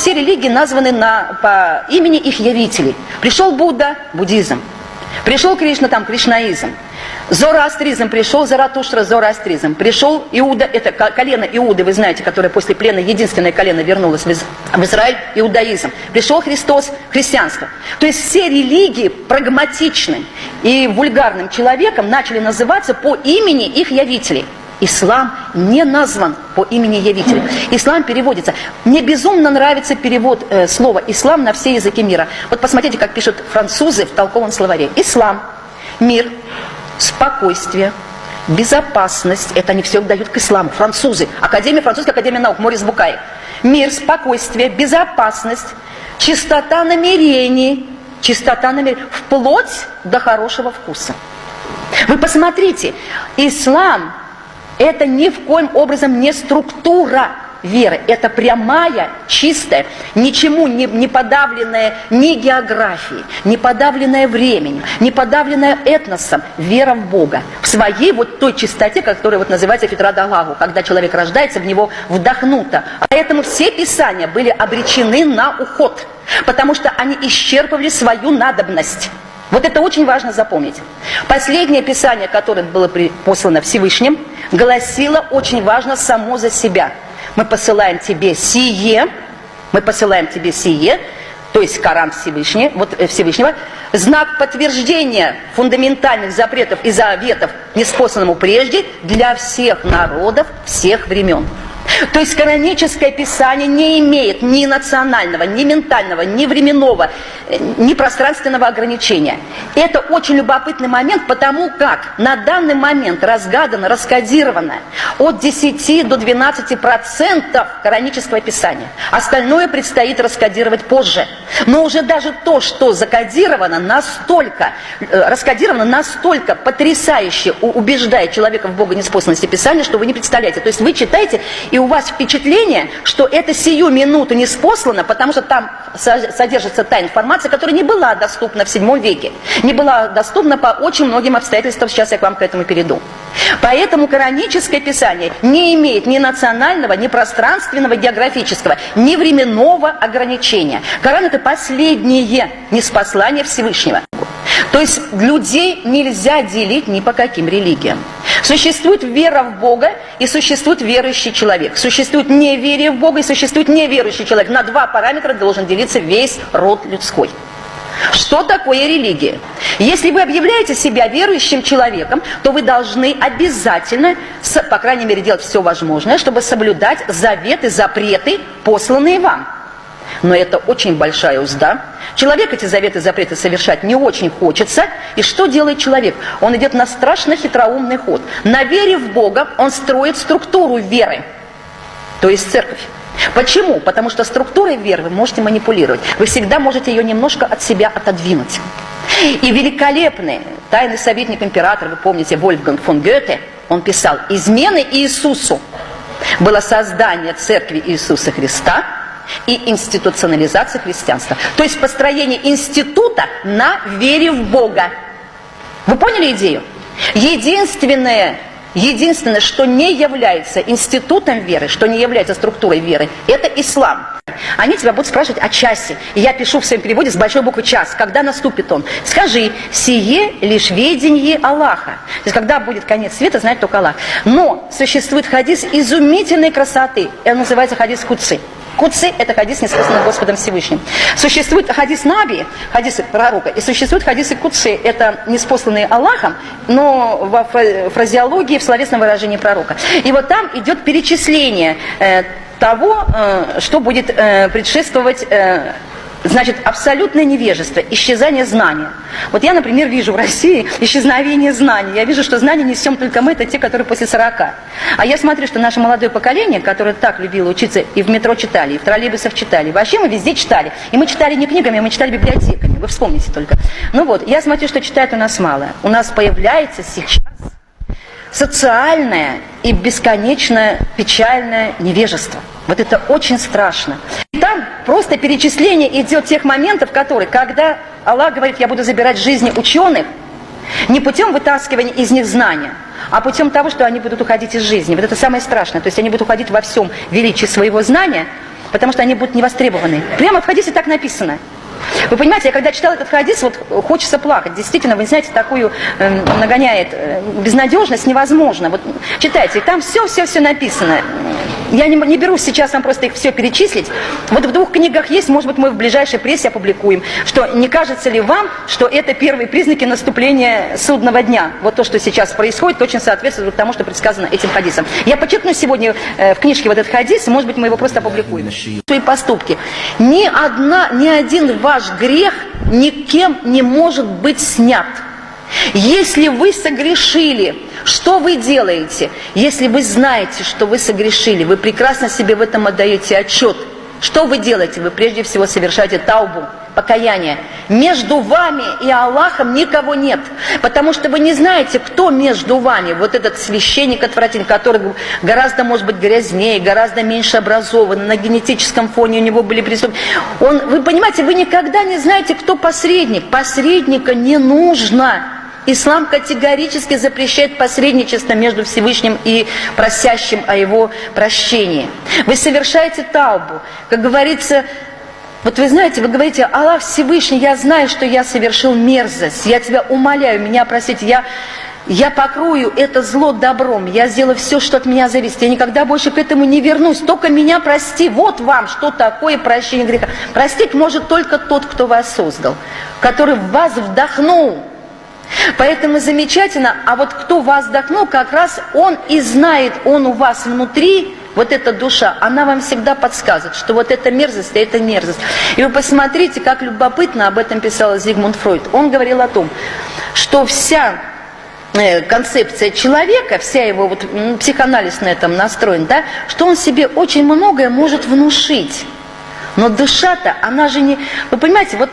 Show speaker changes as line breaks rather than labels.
все религии названы по имени их явителей. Пришел Будда – буддизм. Пришел Кришна, там кришнаизм. Зороастризм пришел, Заратуштра, зороастризм. Пришел Иуда, это колено Иуды, вы знаете, которое после плена, единственное колено вернулось в Израиль, иудаизм. Пришел Христос, христианство. То есть все религии прагматичным и вульгарным человеком начали называться по имени их явителей. Ислам не назван по имени явителя. Ислам переводится. Мне безумно нравится перевод слова «ислам» на все языки мира. Вот посмотрите, как пишут французы в толковом словаре. Ислам, мир, спокойствие, безопасность. Это они все дают к исламу. Французы. Французская академия наук, Морис Букай. Мир, спокойствие, безопасность, чистота намерений, вплоть до хорошего вкуса. Вы посмотрите, ислам – это ни в коем образом не структура веры. Это прямая, чистая, ничему не подавленная ни географией, не подавленная временем, не подавленная этносом вера в Бога. В своей вот той чистоте, которая вот называется фитрат Аллаху, когда человек рождается, в него вдохнуто. Поэтому все писания были обречены на уход, потому что они исчерпывали свою надобность. Вот это очень важно запомнить. Последнее писание, которое было послано Всевышним, гласило очень важно само за себя. Мы посылаем тебе сие, то есть Коран Всевышнего, знак подтверждения фундаментальных запретов и заветов, неспосланному прежде, для всех народов, всех времен. То есть кораническое писание не имеет ни национального, ни ментального, ни временного, ни пространственного ограничения. Это очень любопытный момент, потому как на данный момент разгадано, раскодировано от 10 до 12% коранического писания. Остальное предстоит раскодировать позже. Но уже даже то, что раскодировано настолько потрясающе убеждает человека в богонеспосланности писания, что вы не представляете. То есть вы читаете, и у вас впечатление, что это сию минуту ниспослано, потому что там содержится та информация, которая не была доступна в VII веке, не была доступна по очень многим обстоятельствам, сейчас я к вам к этому перейду. Поэтому кораническое писание не имеет ни национального, ни пространственного, географического, ни временного ограничения. Коран – это последнее ниспослание Всевышнего. То есть людей нельзя делить ни по каким религиям. Существует вера в Бога и существует верующий человек. Существует неверие в Бога и существует неверующий человек. На два параметра должен делиться весь род людской. Что такое религия? Если вы объявляете себя верующим человеком, то вы должны обязательно, по крайней мере, делать все возможное, чтобы соблюдать заветы, запреты, посланные вам. Но это очень большая узда. Человек эти заветы, запреты совершать не очень хочется. И что делает человек? Он идет на страшно хитроумный ход. На вере в Бога он строит структуру веры, то есть церковь. Почему? Потому что структурой веры вы можете манипулировать. Вы всегда можете ее немножко от себя отодвинуть. И великолепный тайный советник императора, вы помните, Вольфганг фон Гёте, он писал: измены Иисусу было создание церкви Иисуса Христа и институционализация христианства. То есть построение института на вере в Бога. Вы поняли идею? Единственное, что не является институтом веры, что не является структурой веры, это ислам. Они тебя будут спрашивать о часе. И я пишу в своем переводе с большой буквы «час». Когда наступит он? Скажи: сие лишь ведение Аллаха. То есть когда будет конец света, знает только Аллах. Но существует хадис изумительной красоты. Он называется хадис Кудси. Кудси – это хадис, неспосланный Господом Всевышним. Существует хадис Наби, хадисы пророка, и существуют хадисы Кудси, это неспосланные Аллахом, но во фразеологии, в словесном выражении пророка. И вот там идет перечисление того, что будет предшествовать, значит, абсолютное невежество, исчезание знания. Вот я, например, вижу в России исчезновение знаний. Я вижу, что знания несем только мы, это те, которые после 40. А я смотрю, что наше молодое поколение, которое так любило учиться, и в метро читали, и в троллейбусах читали, вообще мы везде читали. И мы читали не книгами, мы читали библиотеками. Вы вспомните только. Ну вот, я смотрю, что читают у нас мало. У нас появляется сейчас социальное и бесконечно печальное невежество. Вот это очень страшно. И там просто перечисление идет тех моментов, которые, когда Аллах говорит: я буду забирать жизни ученых, не путем вытаскивания из них знания, а путем того, что они будут уходить из жизни. Вот это самое страшное. То есть они будут уходить во всем величии своего знания, потому что они будут не востребованы. Прямо в хадисе так написано. Вы понимаете, я когда читала этот хадис, вот хочется плакать. Действительно, вы знаете, такую нагоняет безнадежность, невозможно. Вот читайте, там все написано. Я не берусь сейчас вам просто их все перечислить. Вот в 2 книгах есть, может быть, мы в ближайшей прессе опубликуем, что не кажется ли вам, что это первые признаки наступления судного дня. Вот то, что сейчас происходит, очень соответствует тому, что предсказано этим хадисом. Я подчеркну сегодня в книжке вот этот хадис, может быть, мы его просто опубликуем. Свои поступки. Ни один ваш грех никем не может быть снят. Если вы согрешили, что вы делаете? Если вы знаете, что вы согрешили, вы прекрасно себе в этом отдаете отчет. Что вы делаете? Вы прежде всего совершаете таубу, покаяние. Между вами и Аллахом никого нет, потому что вы не знаете, кто между вами. Вот этот священник отвратительный, который гораздо, может быть, грязнее, гораздо меньше образован, на генетическом фоне у него были преступления. Вы понимаете, вы никогда не знаете, кто посредник. Посредника не нужно. Ислам категорически запрещает посредничество между Всевышним и просящим о его прощении. Вы совершаете таубу. Как говорится, вот вы знаете, вы говорите: Аллах Всевышний, я знаю, что я совершил мерзость. Я тебя умоляю, меня простите. Я покрою это зло добром. Я сделаю все, что от меня зависит. Я никогда больше к этому не вернусь. Только меня прости. Вот вам, что такое прощение греха. Простить может только тот, кто вас создал, который в вас вдохнул. Поэтому замечательно, а вот кто вас вдохнул, как раз он и знает, он у вас внутри, вот эта душа, она вам всегда подсказывает, что вот это мерзость, а это мерзость. И вы посмотрите, как любопытно об этом писал Зигмунд Фройд. Он говорил о том, что вся концепция человека, вся его вот, психоанализ на этом настроен, да, что он себе очень многое может внушить. Но душа-то, она же не... Вы понимаете, вот